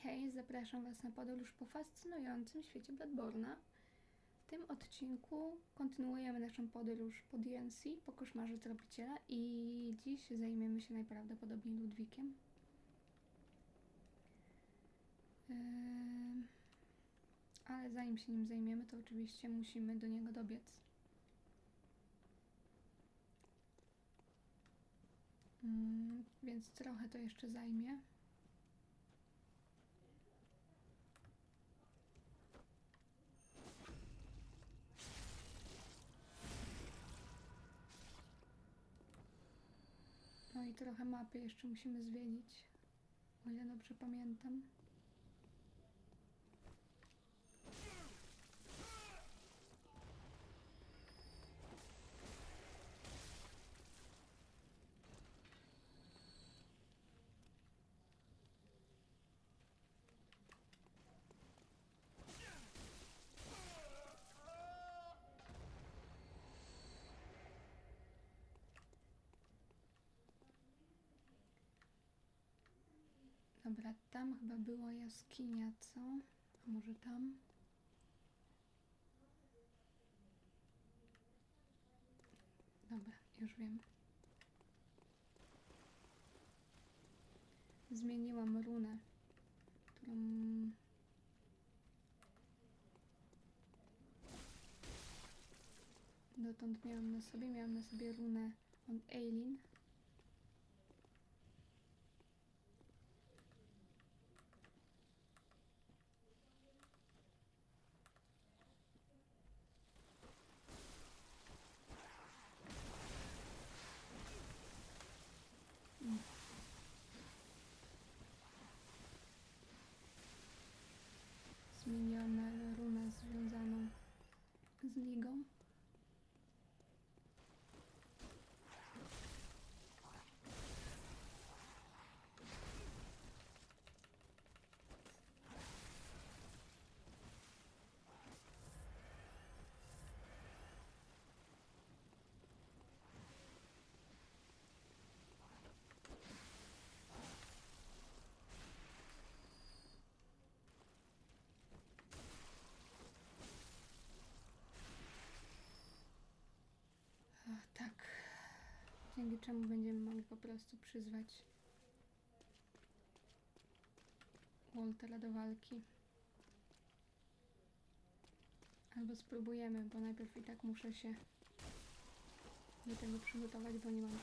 Hej, hej, zapraszam Was na podróż po fascynującym świecie Bloodborne'a. W tym odcinku kontynuujemy naszą podróż po DNC, po koszmarze tropiciela i dziś zajmiemy się najprawdopodobniej Ludwikiem. Ale zanim się nim zajmiemy, to oczywiście musimy do niego dobiec. Więc trochę to jeszcze zajmie. No i trochę mapy jeszcze musimy zwiedzić, o ile dobrze pamiętam. Dobra, tam chyba była jaskinia, co? A może tam? Dobra, już wiem. Zmieniłam runę, którą... dotąd miałam na sobie runę od Eileen. Zmieniłam na runę związaną z ligą. Tak, dzięki czemu będziemy mogli po prostu przyzwać Waltera do walki. Albo spróbujemy, bo najpierw i tak muszę się do tego przygotować, bo nie mam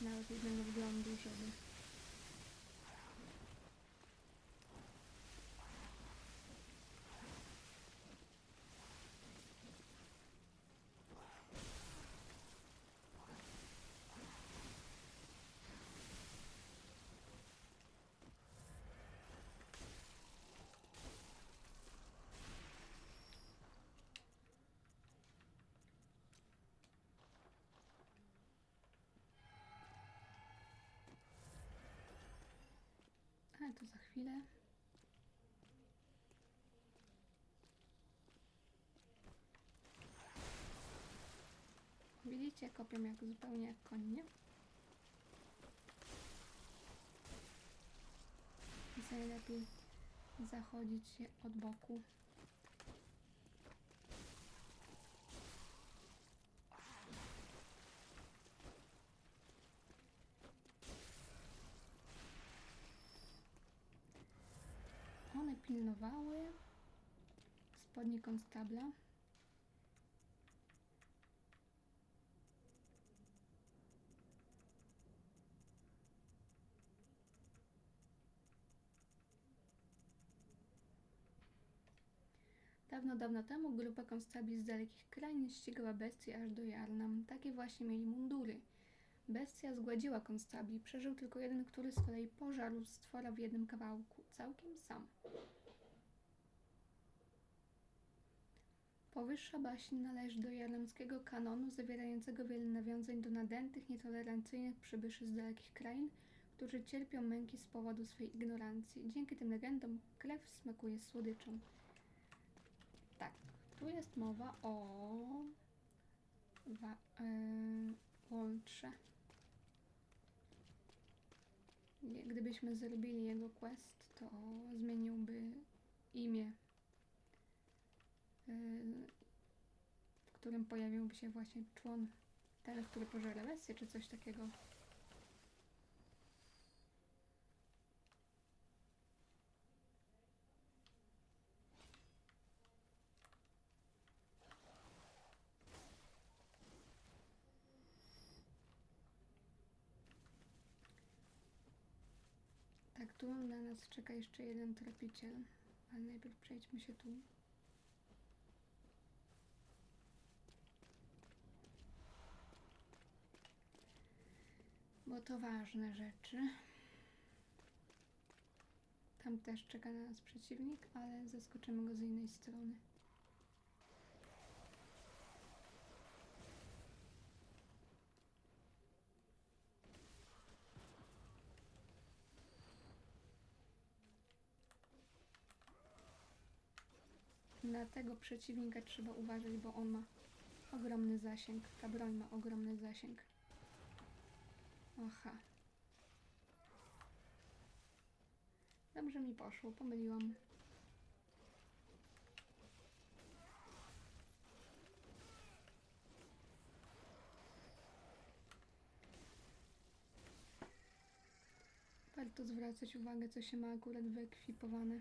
nawet jednego wglądu, żeby... Ale to za chwilę. Widzicie, kopią jak zupełnie jak koń, nie? Więc najlepiej zachodzić się od boku. One pilnowały spodni konstabla. Dawno, dawno temu grupa konstabli z dalekich krain ścigała bestię aż do Jarnam. Takie właśnie mieli mundury. Bestia zgładziła konstabli. Przeżył tylko jeden, który z kolei pożarł stwora w jednym kawałku. Całkiem sam. Powyższa baśń należy do jarlemskiego kanonu, zawierającego wiele nawiązań do nadętych, nietolerancyjnych przybyszy z dalekich krain, którzy cierpią męki z powodu swej ignorancji. Dzięki tym legendom krew smakuje słodyczą. Tak, tu jest mowa o Waltrze. Gdybyśmy zrobili jego quest, to zmieniłby imię, w którym pojawiłby się właśnie człon, ten, który pożera bestię, czy coś takiego. Tak, tu na nas czeka jeszcze jeden tropiciel, ale najpierw przejdźmy się tu. Bo to ważne rzeczy. Tam też czeka na nas przeciwnik, ale zaskoczymy go z innej strony. Na tego przeciwnika trzeba uważać, bo on ma ogromny zasięg. Ta broń ma ogromny zasięg. Aha. Dobrze mi poszło, pomyliłam. Warto zwracać uwagę, co się ma akurat wyekwipowane.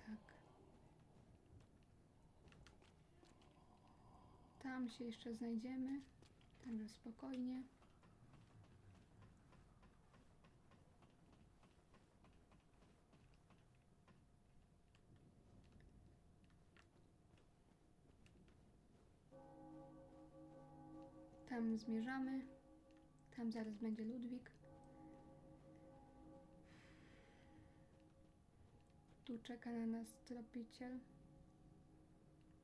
Tak. Tam się jeszcze znajdziemy, także spokojnie. Tam zmierzamy. Tam zaraz będzie Ludwik. Tu czeka na nas tropiciel,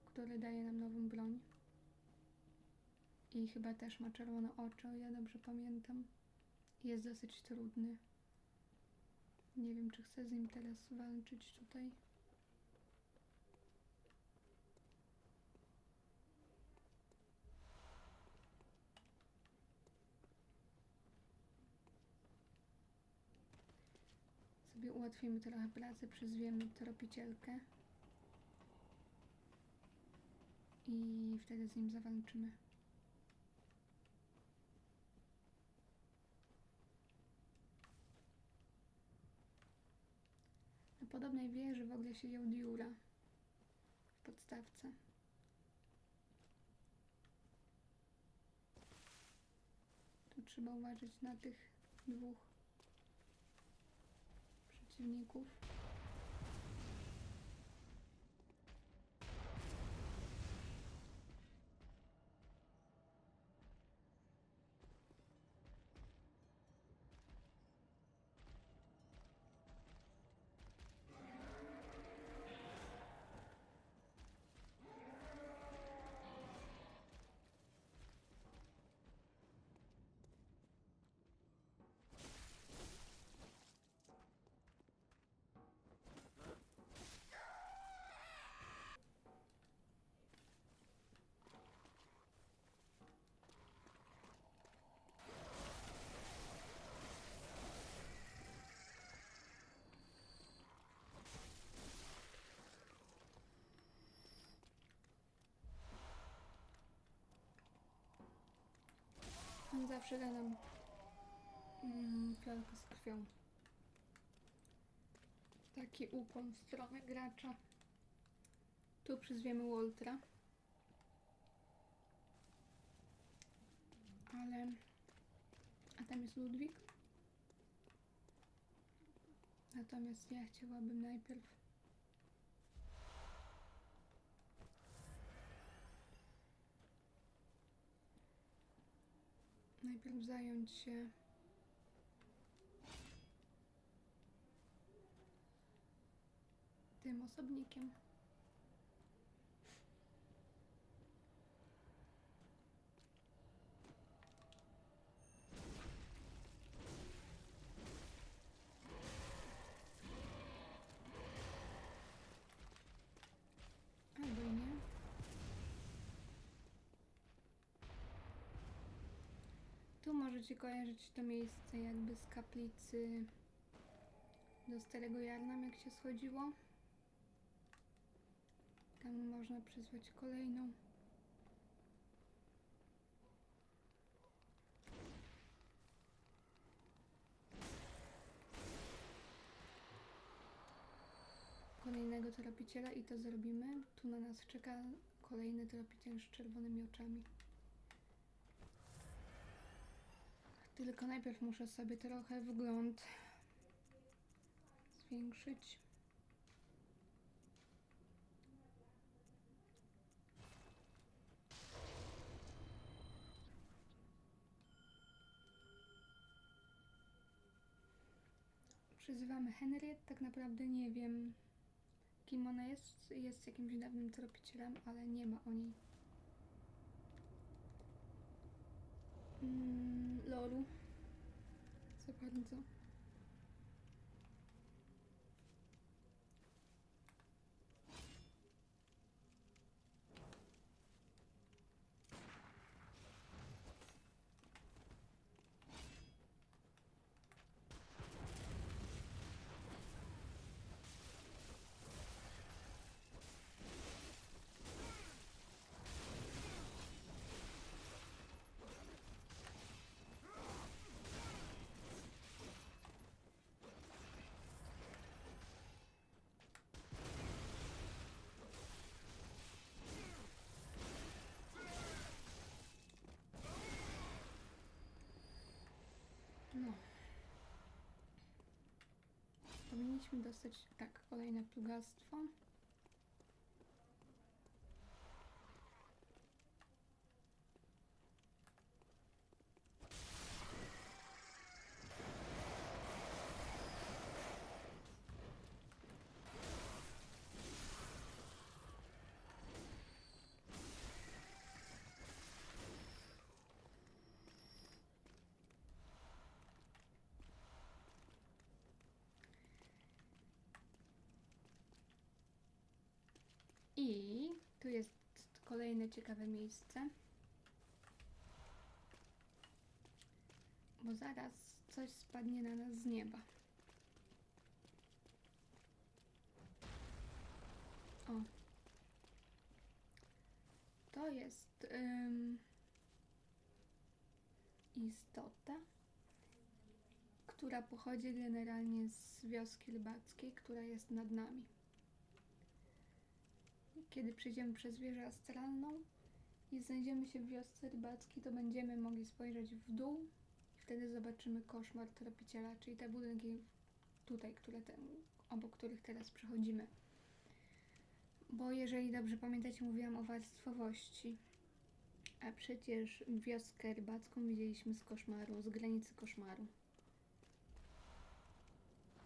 który daje nam nową broń. I chyba też ma czerwone oczy, o ja dobrze pamiętam. Jest dosyć trudny. Nie wiem, czy chcę z nim teraz walczyć tutaj. Sobie ułatwimy trochę pracę, przyzwiemy tropicielkę. I wtedy z nim zawalczymy. Na podobnej wieży w ogóle siedział Diura w podstawce. Tu trzeba uważać na tych dwóch przeciwników. On zawsze da nam fiolkę z krwią. Taki ukłon w stronę gracza. Tu przyzwiemy Waltera. Ale... A tam jest Ludwik. Natomiast ja chciałabym najpierw zająć się tym osobnikiem. Albo i nie. Tu możecie kojarzyć to miejsce jakby z kaplicy do Starego Jarnam, jak się schodziło. Tam można przysłać kolejną. Kolejnego tropiciela i to zrobimy. Tu na nas czeka kolejny tropiciel z czerwonymi oczami. Tylko najpierw muszę sobie trochę wgląd zwiększyć. Przyzywamy Henriette, tak naprawdę nie wiem, kim ona jest. Jest jakimś dawnym tropicielem, ale nie ma o niej loru za bardzo. No. Powinniśmy dostać, tak, kolejne plugastwo. I tu jest kolejne ciekawe miejsce, bo zaraz coś spadnie na nas z nieba. O. To jest istota, która pochodzi generalnie z wioski rybackiej, która jest nad nami. Kiedy przejdziemy przez wieżę astralną i znajdziemy się w wiosce rybackiej, to będziemy mogli spojrzeć w dół i wtedy zobaczymy koszmar tropiciela, czyli te budynki tutaj, obok których teraz przechodzimy. Bo jeżeli dobrze pamiętacie, mówiłam o warstwowości, a przecież wioskę rybacką widzieliśmy z koszmaru, z granicy koszmaru.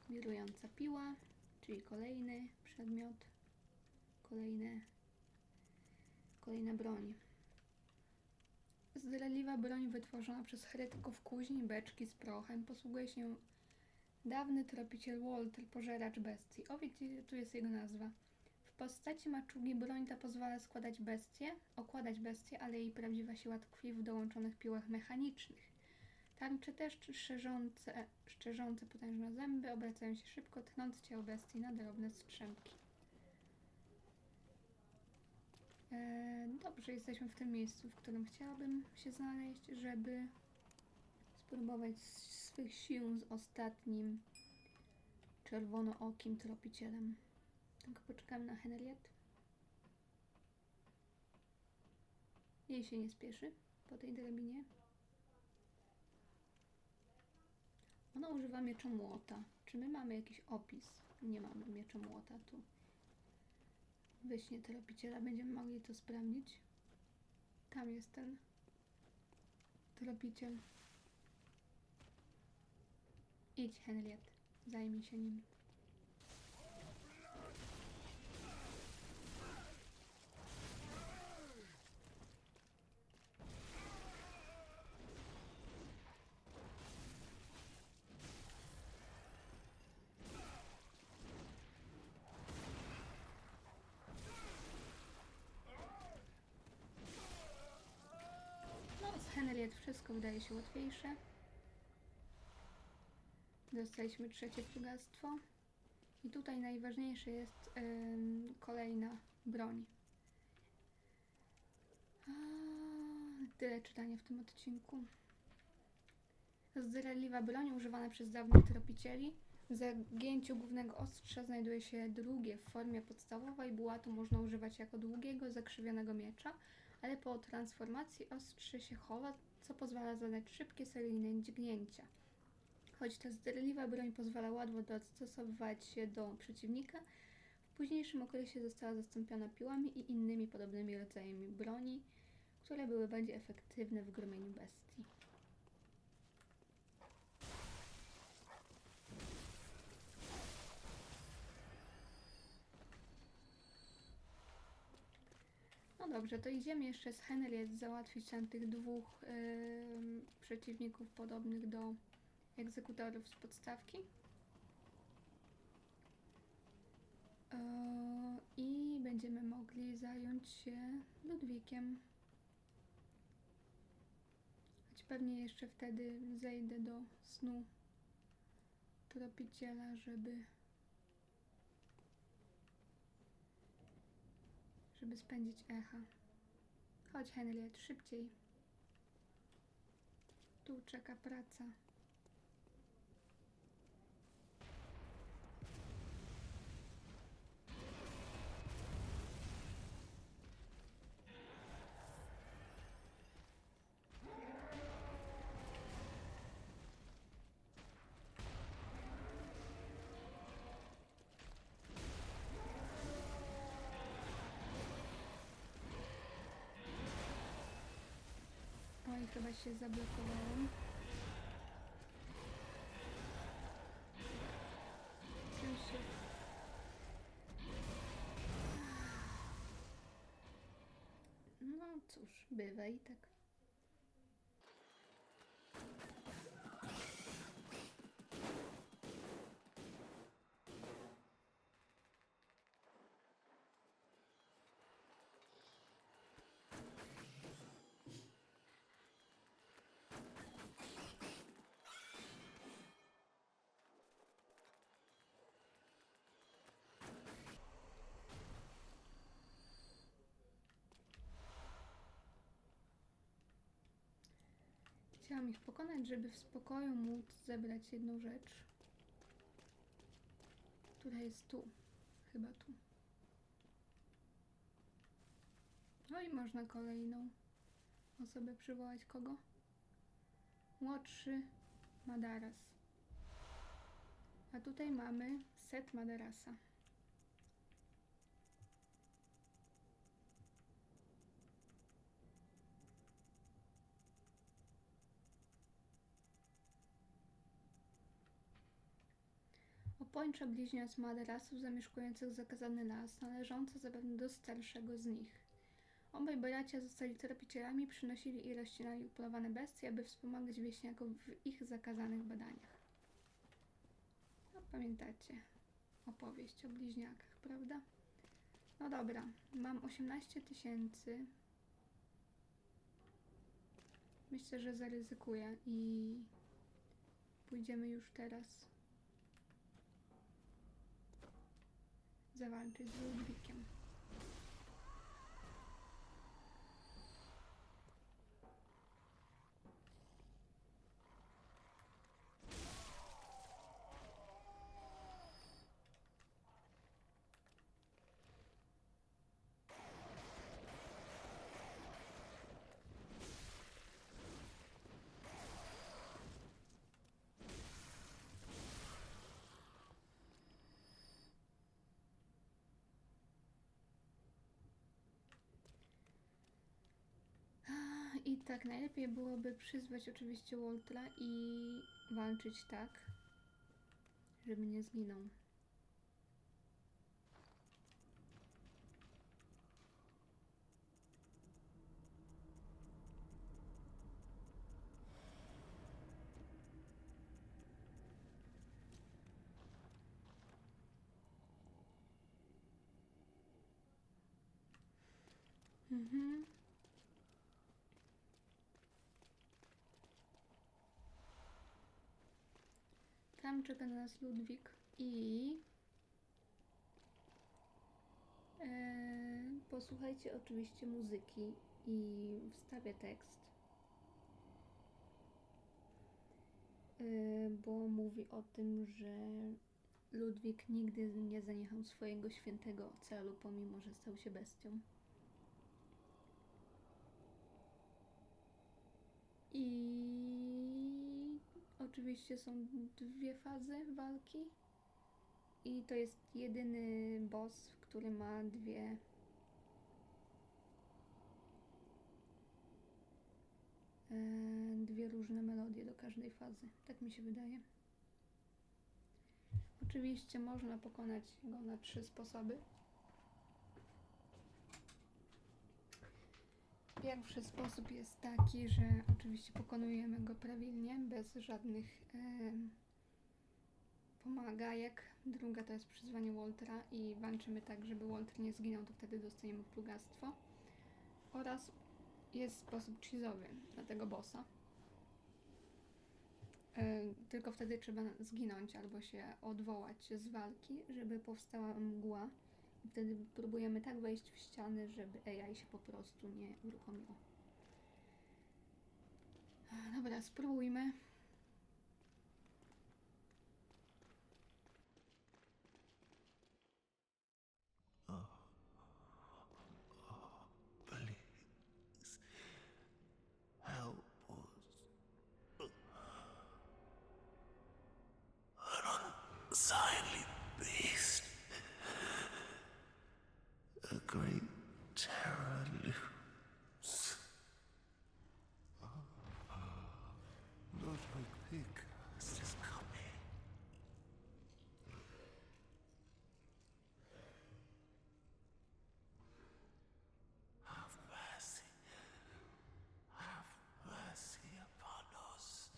Wirująca piła, czyli kolejny przedmiot, kolejna broń. Zdradliwa broń wytworzona przez heretyków kuźni, beczki z prochem. Posługuje się dawny tropiciel Walter, pożeracz bestii. O, wiecie, tu jest jego nazwa. W postaci maczugi broń ta pozwala okładać bestie, ale jej prawdziwa siła tkwi w dołączonych piłach mechanicznych. Tarcze też szczerzące potężne zęby obracają się szybko, tnąc ciało bestii na drobne strzępki. Dobrze, jesteśmy w tym miejscu, w którym chciałabym się znaleźć, żeby spróbować swych sił z ostatnim czerwonookim tropicielem. Tylko poczekamy na Henriette. Jej się nie spieszy po tej drabinie. Ona używa miecza młota. Czy my mamy jakiś opis? Nie mamy miecza młota tu. We śnie tropiciela będziemy mogli to sprawdzić. Tam jest ten tropiciel. Idź, Henriette, zajmij się nim. Henriette wszystko wydaje się łatwiejsze. Dostaliśmy trzecie plugastwo. I tutaj najważniejsze jest kolejna broń. Tyle czytania w tym odcinku. Zdradliwa broń używana przez dawnych tropicieli. W zagięciu głównego ostrza znajduje się drugie w formie podstawowej. Bułatu można używać jako długiego, zakrzywionego miecza, ale po transformacji ostrze się chowa, co pozwala zadać szybkie, seryjne dźgnięcia. Choć ta zdradliwa broń pozwala łatwo dostosowywać się do przeciwnika, w późniejszym okresie została zastąpiona piłami i innymi podobnymi rodzajami broni, które były bardziej efektywne w gromieniu bestii. No dobrze, to idziemy jeszcze z Henriette załatwić tam tych dwóch przeciwników podobnych do egzekutorów z podstawki. I będziemy mogli zająć się Ludwikiem. Choć pewnie jeszcze wtedy zejdę do snu tropiciela, żeby spędzić echa. Chodź Henriette, szybciej. Tu czeka praca. Oj, chyba się zablokowałam. No cóż, bywa i tak. Chciałam ich pokonać, żeby w spokoju móc zebrać jedną rzecz, która jest tu. Chyba tu. No i można kolejną osobę przywołać. Kogo? Młodszy Madaras. A tutaj mamy set Madarasa. Opończa bliźniąc Madarasów zamieszkujących zakazany las, należący zapewne do starszego z nich. Obaj bracia zostali tropicielami, przynosili i rozcinali upolowane bestie, aby wspomagać wieśniaków w ich zakazanych badaniach. No, pamiętacie opowieść o bliźniakach, prawda? No dobra, mam 18 000. Myślę, że zaryzykuję i pójdziemy już teraz zawalczyć z Ludwikiem. I tak najlepiej byłoby przyzwać oczywiście Waltra i walczyć tak, żeby nie zginął. tam czeka na nas Ludwik i posłuchajcie oczywiście muzyki i wstawię tekst, bo mówi o tym, że Ludwik nigdy nie zaniechał swojego świętego celu, pomimo że stał się bestią. I oczywiście są dwie fazy walki i to jest jedyny boss, który ma dwie różne melodie do każdej fazy, tak mi się wydaje. Oczywiście można pokonać go na 3 sposoby. Pierwszy sposób jest taki, że oczywiście pokonujemy go prawilnie, bez żadnych pomagajek. Druga to jest przyzwanie Waltera i walczymy tak, żeby Walter nie zginął, to wtedy dostaniemy plugastwo. Oraz jest sposób cheese'owy na tego bossa. Tylko wtedy trzeba zginąć albo się odwołać z walki, żeby powstała mgła. I wtedy próbujemy tak wejść w ściany, żeby AI się po prostu nie uruchomiło. Dobra, spróbujmy. Please help us. An unsightly beast, a great terror loose. Ludwig Pickast is coming. Have mercy. Have mercy upon us.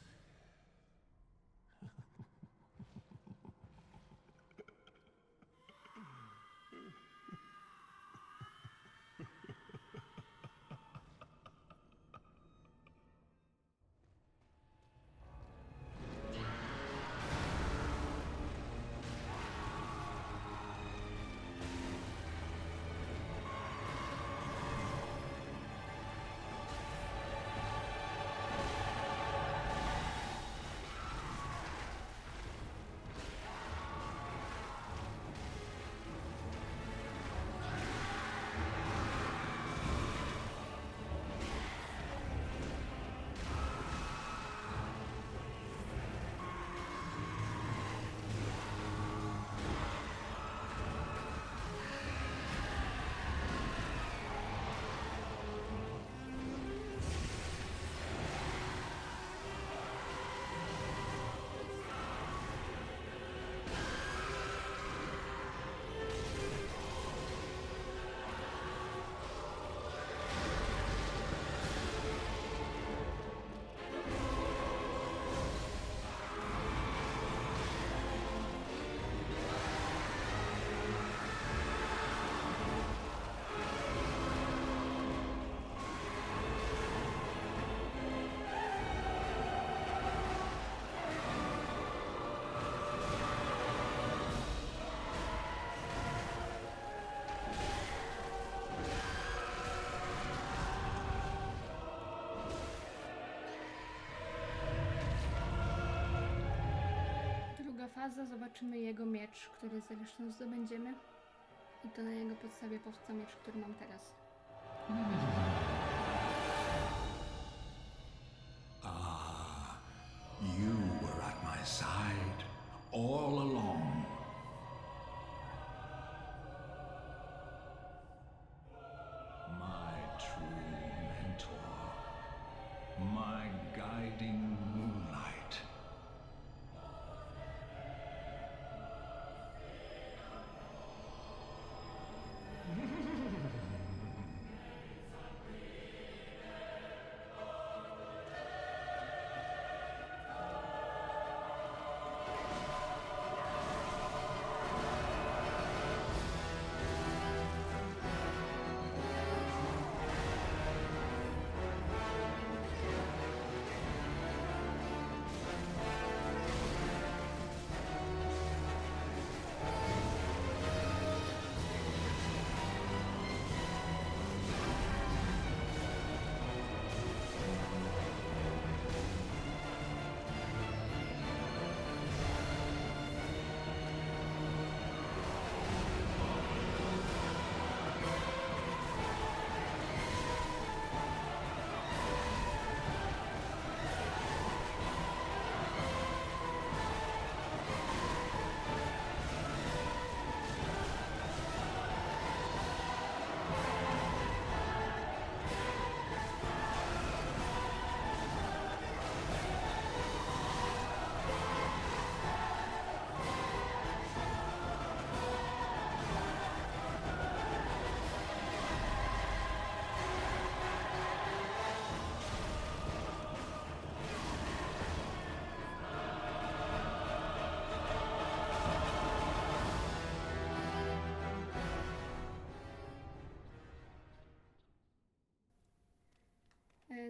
Druga faza, zobaczymy jego miecz, który zresztą zdobędziemy. I to na jego podstawie powstał miecz, który mam teraz. You were at my side all along. My true mentor, my guiding moonlight.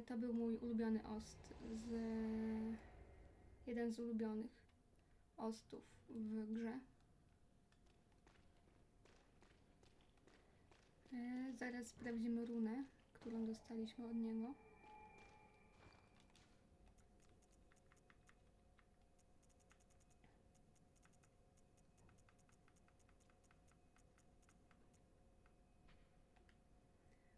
To był mój ulubiony ost, jeden z ulubionych ostów w grze. Zaraz sprawdzimy runę, którą dostaliśmy od niego.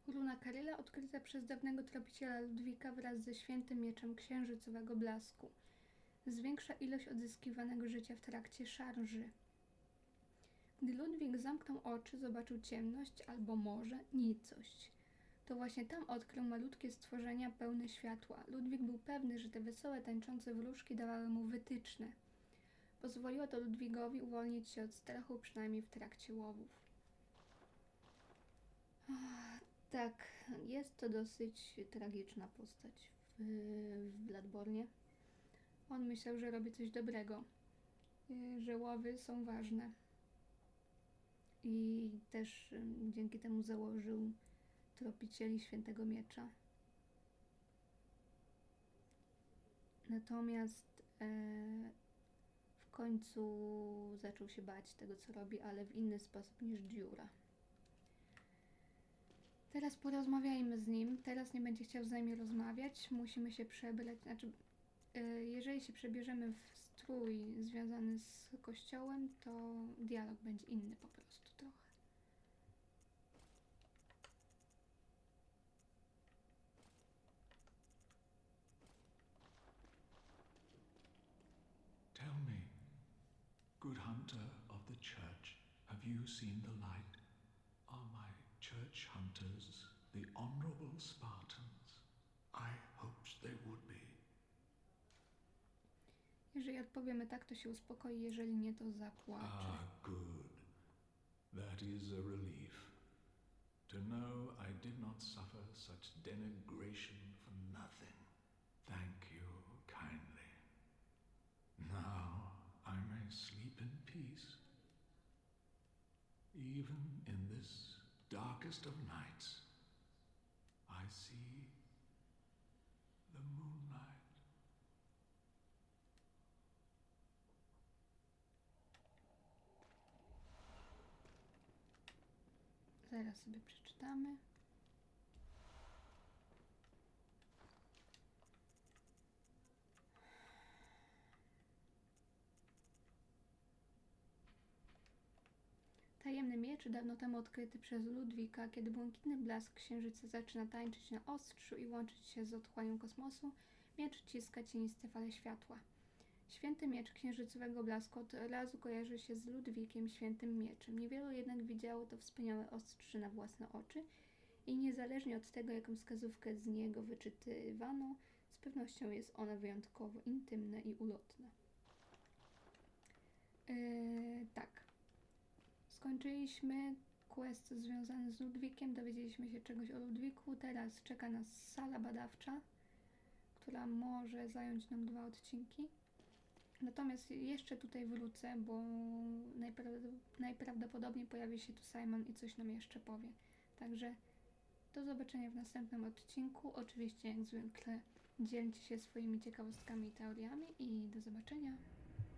Runa Karyla odkryta przez dawnego tropiciela Ludwika wraz ze świętym mieczem księżycowego blasku. Zwiększa ilość odzyskiwanego życia w trakcie szarży. Gdy Ludwik zamknął oczy, zobaczył ciemność albo może nicość. To właśnie tam odkrył malutkie stworzenia pełne światła. Ludwik był pewny, że te wesołe, tańczące wróżki dawały mu wytyczne. Pozwoliło to Ludwigowi uwolnić się od strachu, przynajmniej w trakcie łowów. Tak, jest to dosyć tragiczna postać w Bloodborne. On myślał, że robi coś dobrego, że łowy są ważne. I też dzięki temu założył tropicieli Świętego Miecza. Natomiast w końcu zaczął się bać tego, co robi, ale w inny sposób niż Dziura. Teraz porozmawiajmy z nim. Teraz nie będzie chciał z nami rozmawiać. Musimy się przebrać. Jeżeli się przebierzemy w strój związany z kościołem, to dialog będzie inny po prostu trochę. Tell me, good hunter of the church, have you seen the light? Are my church hunters the honorable Spartans? I hoped they would be. Jeżeli odpowiemy tak, to się uspokoi, jeżeli nie, to zapłacze. Ah, good. That is a relief. To know I did not suffer such denigration for nothing. Thank you kindly. Now I may sleep in peace. Even in this darkest of nights, I see the moonlight. Zaraz sobie przeczytamy. Tajemny miecz, dawno temu odkryty przez Ludwika, kiedy błękitny blask księżyca zaczyna tańczyć na ostrzu i łączyć się z otchłanią kosmosu, miecz ciska cieniste fale światła. Święty miecz księżycowego blasku od razu kojarzy się z Ludwikiem Świętym Mieczem. Niewielu jednak widziało to wspaniałe ostrze na własne oczy i niezależnie od tego, jaką wskazówkę z niego wyczytywano, z pewnością jest ono wyjątkowo intymne i ulotne. Tak. Skończyliśmy quest związany z Ludwikiem, dowiedzieliśmy się czegoś o Ludwiku. Teraz czeka nas sala badawcza, która może zająć nam 2 odcinki. Natomiast jeszcze tutaj wrócę, bo najprawdopodobniej pojawi się tu Simon i coś nam jeszcze powie. Także do zobaczenia w następnym odcinku. Oczywiście jak zwykle dzielcie się swoimi ciekawostkami i teoriami i do zobaczenia.